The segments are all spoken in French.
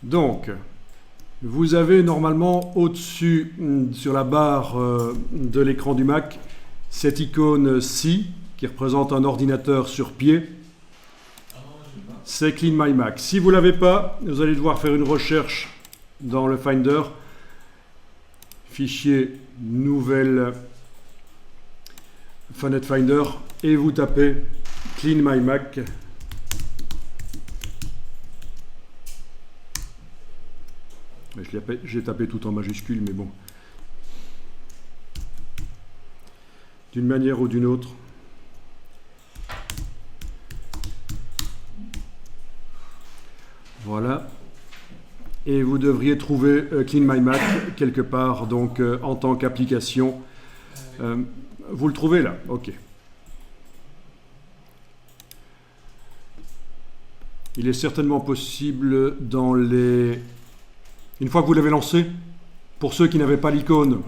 Donc, vous avez normalement au-dessus, sur la barre de l'écran du Mac, cette icône C qui représente un ordinateur sur pied. C'est Clean My Mac. Si vous ne l'avez pas, vous allez devoir faire une recherche dans le Finder. Fichier, nouvelle fenêtre Finder et vous tapez Clean My Mac. J'ai tapé tout en majuscule, mais bon. D'une manière ou d'une autre. Voilà. Et vous devriez trouver Clean My Mac quelque part, donc en tant qu'application. Vous le trouvez là? Ok. Il est certainement possible dans les... Une fois que vous l'avez lancé, pour ceux qui n'avaient pas l'icône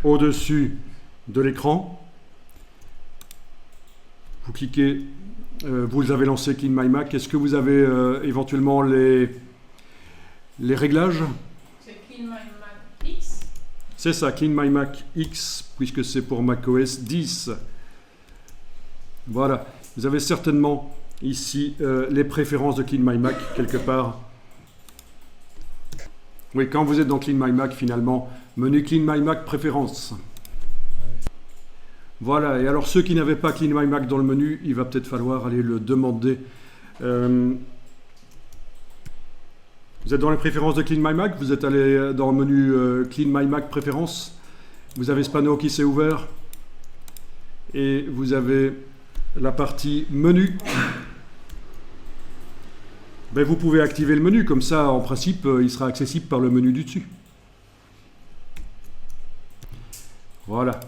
au-dessus de l'écran, vous cliquez, vous avez lancé Clean My Mac. Est-ce que vous avez éventuellement les réglages? C'est Clean My Mac X. C'est ça, Clean My Mac X, puisque c'est pour macOS 10. Voilà, vous avez certainement ici les préférences de Clean My Mac quelque part. Oui, quand vous êtes dans Clean My Mac, finalement, menu Clean My Mac préférences. Voilà, et alors ceux qui n'avaient pas Clean My Mac dans le menu, il va peut-être falloir aller le demander. Vous êtes dans les préférences de Clean My Mac, vous êtes allé dans le menu Clean My Mac préférences, vous avez ce panneau qui s'est ouvert, et vous avez la partie menu. Ben, vous pouvez activer le menu, comme ça, en principe, il sera accessible par le menu du dessus. Voilà.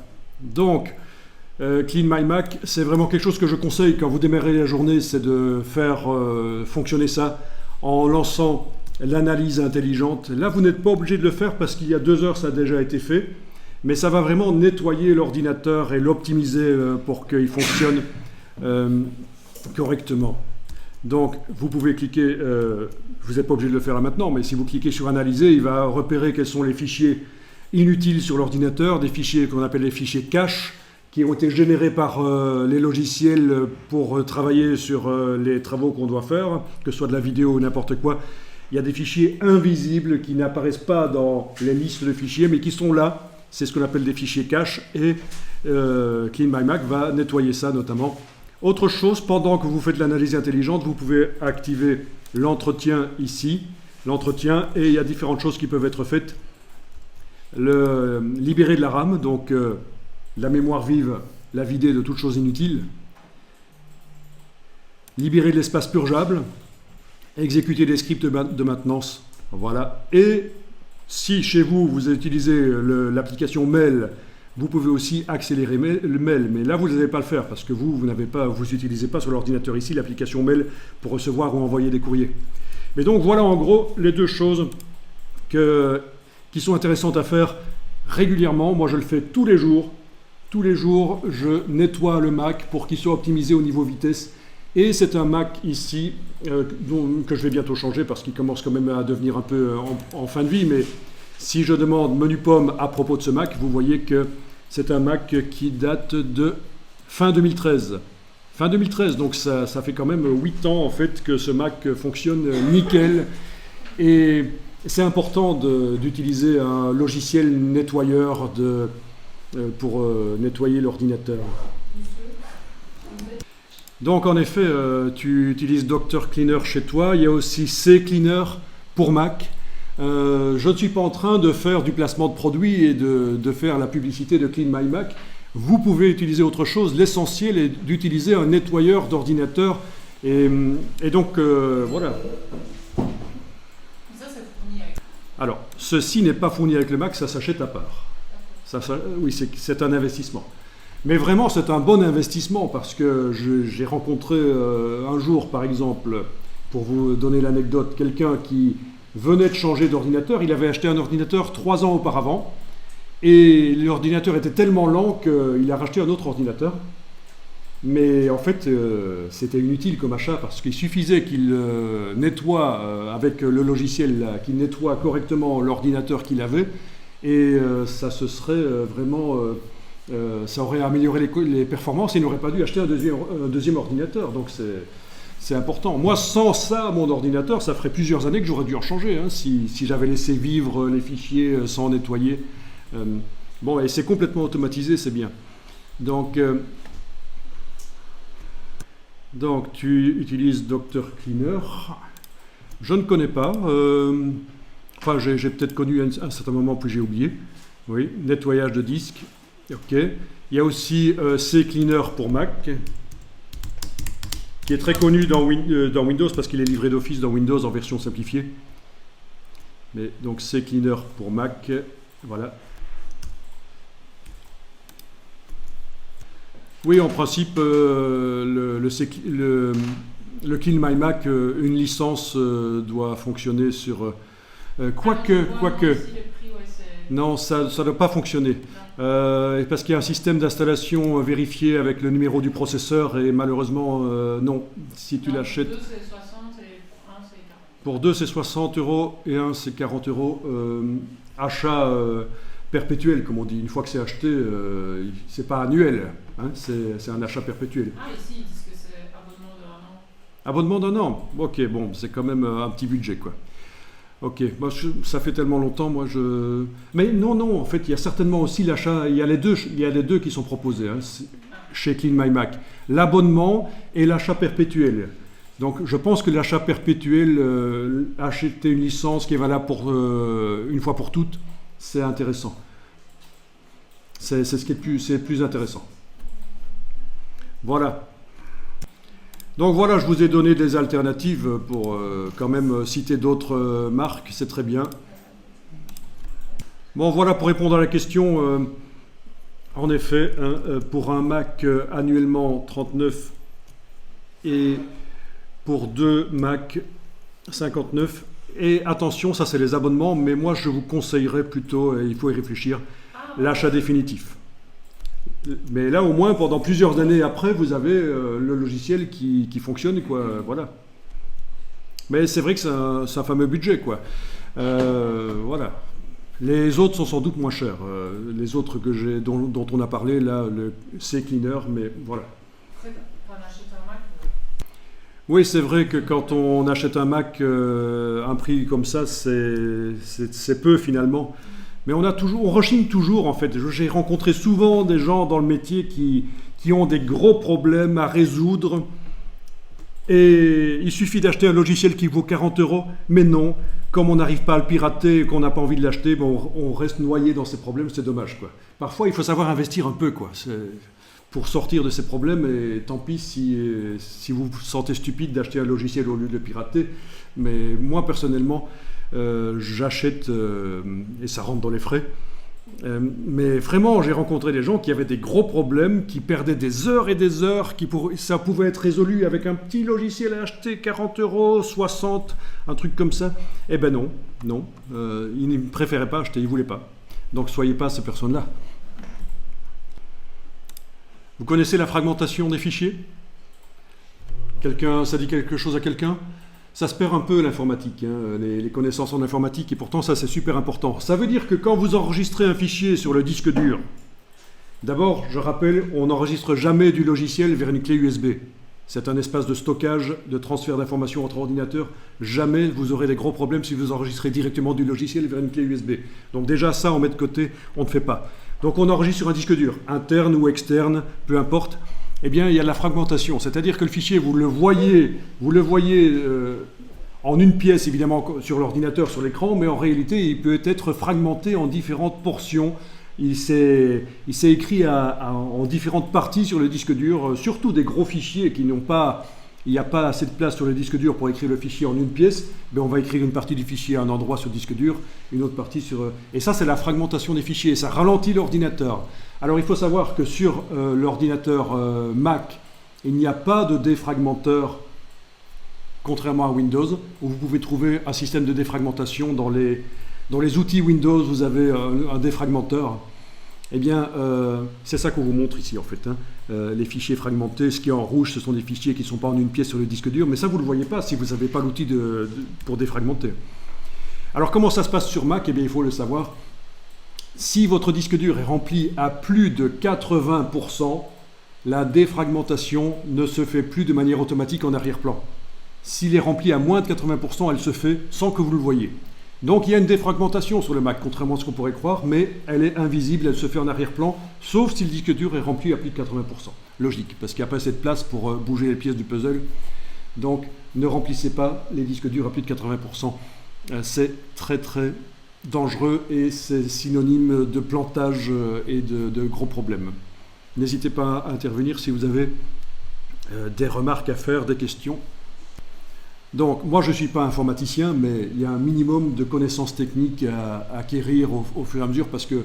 Donc, Clean My Mac, c'est vraiment quelque chose que je conseille quand vous démarrez la journée, c'est de faire fonctionner ça en lançant l'analyse intelligente. Là, vous n'êtes pas obligé de le faire parce qu'il y a 2 heures, ça a déjà été fait. Mais ça va vraiment nettoyer l'ordinateur et l'optimiser pour qu'il fonctionne correctement. Donc, vous pouvez cliquer, vous n'êtes pas obligé de le faire là maintenant, mais si vous cliquez sur Analyser, il va repérer quels sont les fichiers inutiles sur l'ordinateur, des fichiers qu'on appelle les fichiers cache, qui ont été générés par les logiciels pour travailler sur les travaux qu'on doit faire, que ce soit de la vidéo ou n'importe quoi. Il y a des fichiers invisibles qui n'apparaissent pas dans les listes de fichiers, mais qui sont là. C'est ce qu'on appelle des fichiers cache, et Clean My Mac va nettoyer ça notamment. Autre chose, pendant que vous faites l'analyse intelligente, vous pouvez activer l'entretien ici, l'entretien, et il y a différentes choses qui peuvent être faites. Libérer de la RAM, donc la mémoire vive, la vider de toutes choses inutiles. Libérer de l'espace purgeable, exécuter des scripts de maintenance, voilà. Et si chez vous, vous utilisez l'application Mail, vous pouvez aussi accélérer le mail, mais là vous n'allez pas le faire parce que vous n'utilisez pas sur l'ordinateur ici l'application Mail pour recevoir ou envoyer des courriers. Mais donc voilà en gros les 2 choses qui sont intéressantes à faire régulièrement. Moi je le fais tous les jours. Tous les jours je nettoie le Mac pour qu'il soit optimisé au niveau vitesse. Et c'est un Mac ici que je vais bientôt changer parce qu'il commence quand même à devenir un peu en fin de vie. Mais si je demande menu pomme à propos de ce Mac, vous voyez que c'est un Mac qui date de fin 2013. Fin 2013, donc ça fait quand même 8 ans en fait que ce Mac fonctionne nickel. Et c'est important d'utiliser un logiciel nettoyeur pour nettoyer l'ordinateur. Donc en effet, tu utilises Dr Cleaner chez toi. Il y a aussi CCleaner pour Mac. Je ne suis pas en train de faire du placement de produits et de faire la publicité de Clean My Mac. Vous pouvez utiliser autre chose. L'essentiel est d'utiliser un nettoyeur d'ordinateur. Et donc, voilà. Ça, c'est fourni avec. Alors, ceci n'est pas fourni avec le Mac, ça s'achète à part. Oui, c'est un investissement. Mais vraiment, c'est un bon investissement parce que j'ai rencontré un jour, par exemple, pour vous donner l'anecdote, quelqu'un qui venait de changer d'ordinateur. Il avait acheté un ordinateur 3 ans auparavant et l'ordinateur était tellement lent qu'il a racheté un autre ordinateur. Mais en fait, c'était inutile comme achat parce qu'il suffisait qu'il nettoie avec le logiciel, là, qu'il nettoie correctement l'ordinateur qu'il avait et ça se serait vraiment, ça aurait amélioré les performances et il n'aurait pas dû acheter un deuxième ordinateur. Donc c'est important. Moi, sans ça, mon ordinateur, ça ferait plusieurs années que j'aurais dû en changer hein, si j'avais laissé vivre les fichiers sans nettoyer. Bon, et c'est complètement automatisé, c'est bien. Donc tu utilises Dr Cleaner. Je ne connais pas. Enfin, j'ai peut-être connu à un certain moment, puis j'ai oublié. Oui, nettoyage de disque. Ok. Il y a aussi CCleaner pour Mac, qui est très connu dans Windows parce qu'il est livré d'office dans Windows en version simplifiée. Mais donc CCleaner pour Mac, voilà. Oui, en principe, le Kill My Mac, une licence doit fonctionner sur... quoique... Non, ça ne doit pas fonctionner. Parce qu'il y a un système d'installation vérifié avec le numéro du processeur et malheureusement, non. Si tu l'achètes... Pour 2, c'est 60 et pour 1, c'est 40. Pour 2, c'est 60 € et 1, c'est 40 €. Achat perpétuel, comme on dit. Une fois que c'est acheté, c'est pas annuel. Hein, c'est un achat perpétuel. Ah, ici, ils disent que c'est abonnement de 1 an. Abonnement d'un an. Ok, bon, c'est quand même un petit budget, quoi. Ok, moi, ça fait tellement longtemps, moi, Mais non, en fait, il y a certainement aussi l'achat, il y a les deux qui sont proposés hein, chez Clean My Mac. L'abonnement et l'achat perpétuel. Donc, je pense que l'achat perpétuel, acheter une licence qui est valable pour une fois pour toutes, c'est intéressant. C'est ce qui est plus intéressant. Voilà. Donc voilà, je vous ai donné des alternatives pour quand même citer d'autres marques, c'est très bien. Bon voilà, pour répondre à la question, en effet, hein, pour un Mac annuellement 39 et pour 2 Mac 59. Et attention, ça c'est les abonnements, mais moi je vous conseillerais plutôt, et il faut y réfléchir, l'achat définitif. Mais là, au moins, pendant plusieurs années après, vous avez le logiciel qui fonctionne, quoi. Voilà. Mais c'est vrai que c'est un fameux budget, quoi. Voilà. Les autres sont sans doute moins chers. Les autres dont on a parlé, là, le CCleaner, mais voilà. En fait, quand on achète un Mac... Oui, c'est vrai que quand on achète un Mac, un prix comme ça, c'est peu, finalement. Mais on rechigne toujours en fait. J'ai rencontré souvent des gens dans le métier qui ont des gros problèmes à résoudre. Et il suffit d'acheter un logiciel qui vaut 40 €. Mais non, comme on n'arrive pas à le pirater et qu'on n'a pas envie de l'acheter, bon, on reste noyé dans ces problèmes, c'est dommage, quoi. Parfois, il faut savoir investir un peu, quoi. Pour sortir de ces problèmes. Et tant pis si vous vous sentez stupide d'acheter un logiciel au lieu de le pirater. Mais moi, personnellement... j'achète et ça rentre dans les frais. Mais vraiment, j'ai rencontré des gens qui avaient des gros problèmes, qui perdaient des heures et des heures, ça pouvait être résolu avec un petit logiciel à acheter, 40 €, 60, un truc comme ça. Eh ben non. Ils ne préféraient pas acheter, ils ne voulaient pas. Donc soyez pas ces personnes-là. Vous connaissez la fragmentation des fichiers ? Ça dit quelque chose à quelqu'un ? Ça se perd un peu l'informatique, hein, les connaissances en informatique, et pourtant ça c'est super important. Ça veut dire que quand vous enregistrez un fichier sur le disque dur, d'abord, je rappelle, on n'enregistre jamais du logiciel vers une clé USB. C'est un espace de stockage, de transfert d'informations entre ordinateurs. Jamais vous aurez des gros problèmes si vous enregistrez directement du logiciel vers une clé USB. Donc déjà ça, on met de côté, on ne fait pas. Donc on enregistre sur un disque dur, interne ou externe, peu importe. Eh bien, il y a la fragmentation, c'est-à-dire que le fichier, vous le voyez en une pièce, évidemment, sur l'ordinateur, sur l'écran, mais en réalité, il peut être fragmenté en différentes portions. Il s'est écrit en différentes parties sur le disque dur, surtout des gros fichiers qui n'ont pas... Il n'y a pas assez de place sur le disque dur pour écrire le fichier en une pièce, mais on va écrire une partie du fichier à un endroit sur le disque dur, une autre partie sur... Et ça, c'est la fragmentation des fichiers, et ça ralentit l'ordinateur. Alors, il faut savoir que sur l'ordinateur Mac, il n'y a pas de défragmenteur, contrairement à Windows, où vous pouvez trouver un système de défragmentation. Dans les outils Windows, vous avez un défragmenteur. Eh bien, c'est ça qu'on vous montre ici en fait. Les fichiers fragmentés, ce qui est en rouge, ce sont des fichiers qui ne sont pas en une pièce sur le disque dur, mais ça vous ne le voyez pas si vous n'avez pas l'outil pour défragmenter. Alors comment ça se passe sur Mac? Eh bien, il faut le savoir. Si votre disque dur est rempli à plus de 80%, la défragmentation ne se fait plus de manière automatique en arrière-plan. S'il est rempli à moins de 80%, elle se fait sans que vous le voyiez. Donc il y a une défragmentation sur le Mac, contrairement à ce qu'on pourrait croire, mais elle est invisible, elle se fait en arrière-plan, sauf si le disque dur est rempli à plus de 80%. Logique, parce qu'il n'y a pas assez de place pour bouger les pièces du puzzle. Donc ne remplissez pas les disques durs à plus de 80%. C'est très très dangereux et c'est synonyme de plantage et de gros problèmes. N'hésitez pas à intervenir si vous avez des remarques à faire, des questions. Donc, moi je ne suis pas informaticien, mais il y a un minimum de connaissances techniques à acquérir au fur et à mesure parce que,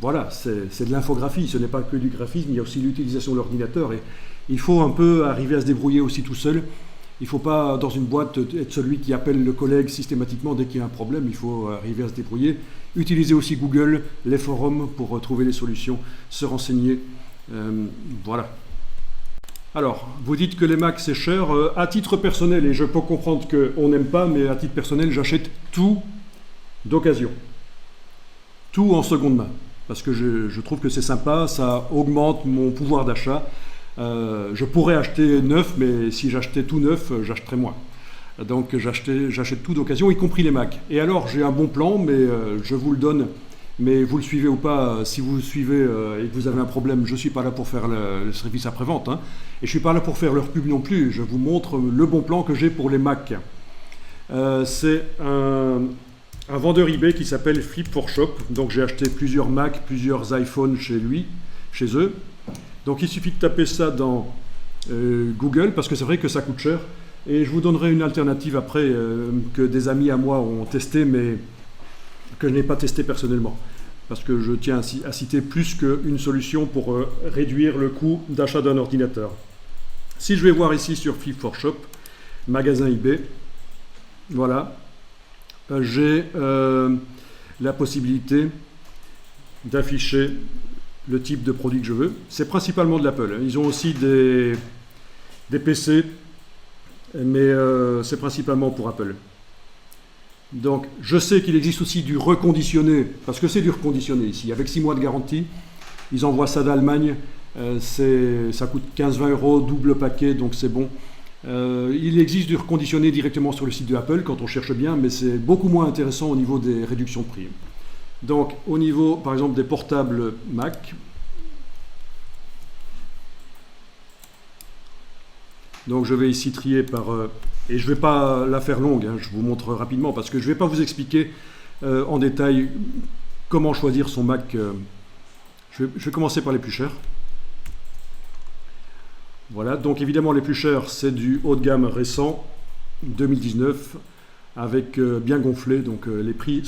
voilà, c'est de l'infographie, ce n'est pas que du graphisme, il y a aussi l'utilisation de l'ordinateur et il faut un peu arriver à se débrouiller aussi tout seul. Il ne faut pas, dans une boîte, être celui qui appelle le collègue systématiquement dès qu'il y a un problème, il faut arriver à se débrouiller. Utilisez aussi Google, les forums pour trouver les solutions, se renseigner, voilà. Alors, vous dites que les Macs c'est cher. À titre personnel, et je peux comprendre qu'on n'aime pas, mais à titre personnel, j'achète tout d'occasion. Tout en seconde main. Parce que je trouve que c'est sympa, ça augmente mon pouvoir d'achat. Je pourrais acheter neuf, mais si j'achetais tout neuf, j'achèterais moins. Donc j'achète tout d'occasion, y compris les Macs. Et alors, j'ai un bon plan, mais je vous le donne. Mais vous le suivez ou pas, si vous le suivez et que vous avez un problème, je ne suis pas là pour faire le service après-vente. Hein, et je ne suis pas là pour faire leur pub non plus. Je vous montre le bon plan que j'ai pour les Mac. C'est un vendeur eBay qui s'appelle Flip4Shop. Donc j'ai acheté plusieurs Mac, plusieurs iPhones chez eux. Donc il suffit de taper ça dans Google, parce que c'est vrai que ça coûte cher. Et je vous donnerai une alternative après que des amis à moi ont testé, mais que je n'ai pas testé personnellement, parce que je tiens à citer plus qu'une solution pour réduire le coût d'achat d'un ordinateur. Si je vais voir ici sur Flip4Shop, magasin eBay, voilà, j'ai la possibilité d'afficher le type de produit que je veux. C'est principalement de l'Apple. Ils ont aussi des PC, mais c'est principalement pour Apple. Donc, je sais qu'il existe aussi du reconditionné, parce que c'est du reconditionné ici, avec 6 mois de garantie. Ils envoient ça d'Allemagne, ça coûte 15-20 euros, double paquet, donc c'est bon. Il existe du reconditionné directement sur le site de Apple, quand on cherche bien, mais c'est beaucoup moins intéressant au niveau des réductions de prix. Donc, au niveau, par exemple, des portables Mac, donc je vais ici trier par... et je ne vais pas la faire longue, hein, je vous montre rapidement, parce que je ne vais pas vous expliquer en détail comment choisir son Mac. Je vais commencer par les plus chers. Voilà, donc évidemment les plus chers, c'est du haut de gamme récent, 2019, avec bien gonflé, donc les prix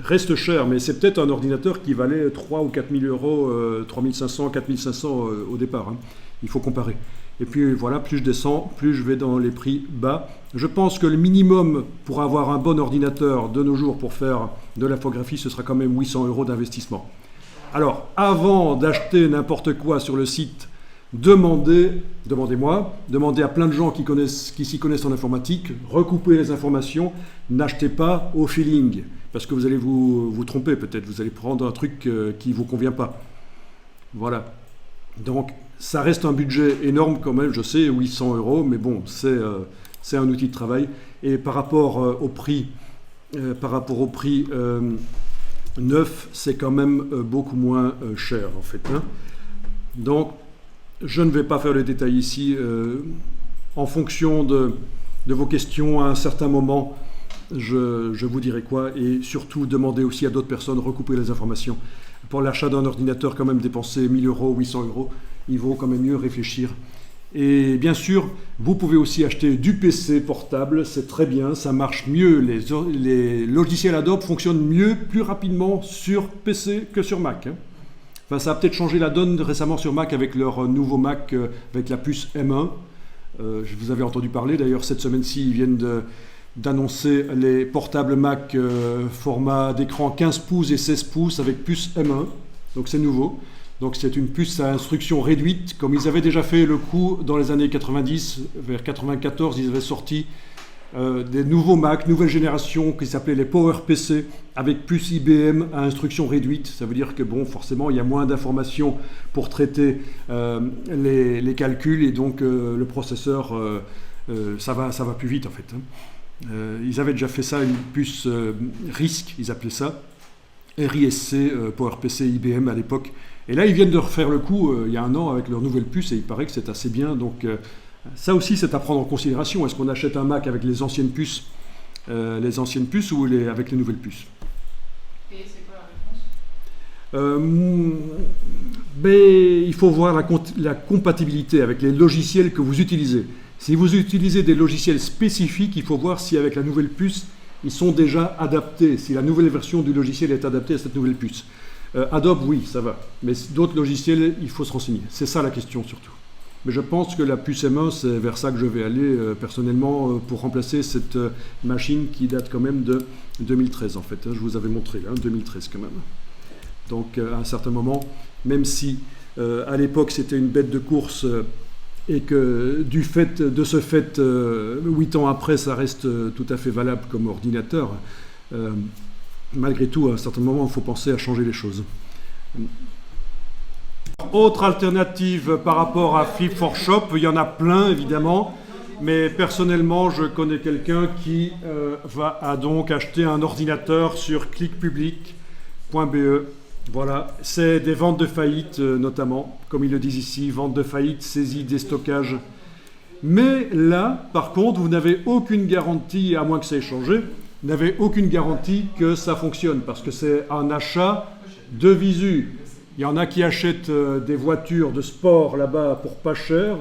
restent chers, mais c'est peut-être un ordinateur qui valait 3 ou 4 000 euros, 3 500, 4 500 au départ, hein. Il faut comparer. Et puis voilà, plus je descends, plus je vais dans les prix bas. Je pense que le minimum pour avoir un bon ordinateur de nos jours pour faire de l'infographie, ce sera quand même 800 euros d'investissement. Alors, avant d'acheter n'importe quoi sur le site, demandez-moi, demandez à plein de gens qui s'y connaissent en informatique, recoupez les informations, n'achetez pas au feeling, parce que vous allez vous tromper peut-être, vous allez prendre un truc qui ne vous convient pas. Voilà. Donc, ça reste un budget énorme quand même, je sais, 800 euros, mais bon, c'est un outil de travail. Et par rapport au prix, neuf, c'est quand même beaucoup moins cher en fait, hein. Donc, je ne vais pas faire le détail ici. En fonction de vos questions à un certain moment, je vous dirai quoi. Et surtout, demandez aussi à d'autres personnes, recoupez les informations. Pour l'achat d'un ordinateur, quand même dépenser 1000 euros, 800 euros, il vaut quand même mieux réfléchir. Et bien sûr, vous pouvez aussi acheter du PC portable, c'est très bien, ça marche mieux. Les logiciels Adobe fonctionnent mieux, plus rapidement sur PC que sur Mac, hein. Enfin, ça a peut-être changé la donne récemment sur Mac avec leur nouveau Mac avec la puce M1. Je vous avais entendu parler, d'ailleurs cette semaine-ci, ils viennent d'annoncer les portables Mac format d'écran 15 pouces et 16 pouces avec puce M1. Donc c'est nouveau. Donc c'est une puce à instruction réduite, comme ils avaient déjà fait le coup dans les années 90, vers 94, ils avaient sorti des nouveaux Mac, nouvelle génération, qui s'appelaient les PowerPC, avec puce IBM à instruction réduite. Ça veut dire que bon, forcément, il y a moins d'informations pour traiter les calculs, et donc le processeur, ça va plus vite en fait. Ils avaient déjà fait ça, une puce RISC, ils appelaient ça, RISC, PowerPC IBM à l'époque. Et là, ils viennent de refaire le coup il y a un an avec leur nouvelle puce, et il paraît que c'est assez bien. Donc ça aussi, c'est à prendre en considération. Est-ce qu'on achète un Mac avec les anciennes puces ou avec les nouvelles puces? Et c'est quoi la réponse? Mais il faut voir la compatibilité avec les logiciels que vous utilisez. Si vous utilisez des logiciels spécifiques, il faut voir si avec la nouvelle puce, ils sont déjà adaptés, si la nouvelle version du logiciel est adaptée à cette nouvelle puce. Adobe, oui, ça va. Mais d'autres logiciels, il faut se renseigner. C'est ça la question surtout. Mais je pense que la puce M1, c'est vers ça que je vais aller personnellement pour remplacer cette machine qui date quand même de 2013 en fait. Je vous avais montré, 2013 quand même. Donc à un certain moment, même si à l'époque c'était une bête de course et que de ce fait, 8 ans après, ça reste tout à fait valable comme ordinateur, malgré tout, à un certain moment, il faut penser à changer les choses. Autre alternative par rapport à Flip4Shop, il y en a plein évidemment, mais personnellement je connais quelqu'un qui a donc acheté un ordinateur sur clickpublic.be. Voilà, c'est des ventes de faillite notamment, comme ils le disent ici, ventes de faillite, saisie, déstockage. Mais là, par contre, vous n'avez aucune garantie, à moins que ça ait changé, vous n'avez aucune garantie que ça fonctionne, parce que c'est un achat de visu. Il y en a qui achètent des voitures de sport là-bas pour pas cher,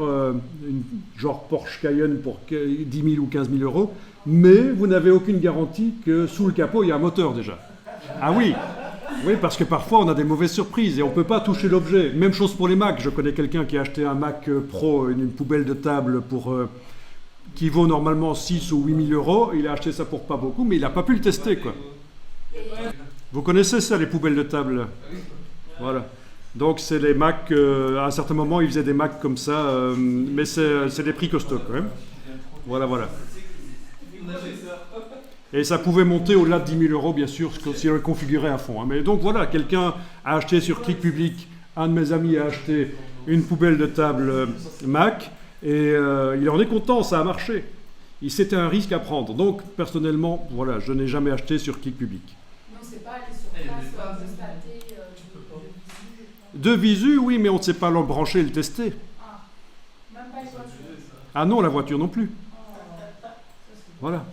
genre Porsche Cayenne pour 10 000 ou 15 000 euros, mais vous n'avez aucune garantie que sous le capot, il y a un moteur déjà. Ah oui, oui, parce que parfois on a des mauvaises surprises et on ne peut pas toucher l'objet. Même chose pour les Macs. Je connais quelqu'un qui a acheté un Mac Pro, une poubelle de table qui vaut normalement 6 ou 8 000 euros. Il a acheté ça pour pas beaucoup, mais il n'a pas pu le tester, quoi. Vous connaissez ça, les poubelles de table? Voilà. Donc c'est les Macs, à un certain moment ils faisaient des Macs comme ça, mais c'est des prix costauds quand même. Voilà, voilà. Et ça pouvait monter au-delà de 10 000 euros, bien sûr, si on le configurait à fond. Mais donc voilà, quelqu'un a acheté sur Click Public, un de mes amis a acheté une poubelle de table Mac, et il en est content, ça a marché. C'était un risque à prendre. Donc personnellement, voilà, je n'ai jamais acheté sur Click Public. Non, c'est pas aller sur place, constater de visu, oui, mais on ne sait pas le brancher et le tester. Ah, même pas les voitures. Ah non, la voiture non plus. Oh. Voilà.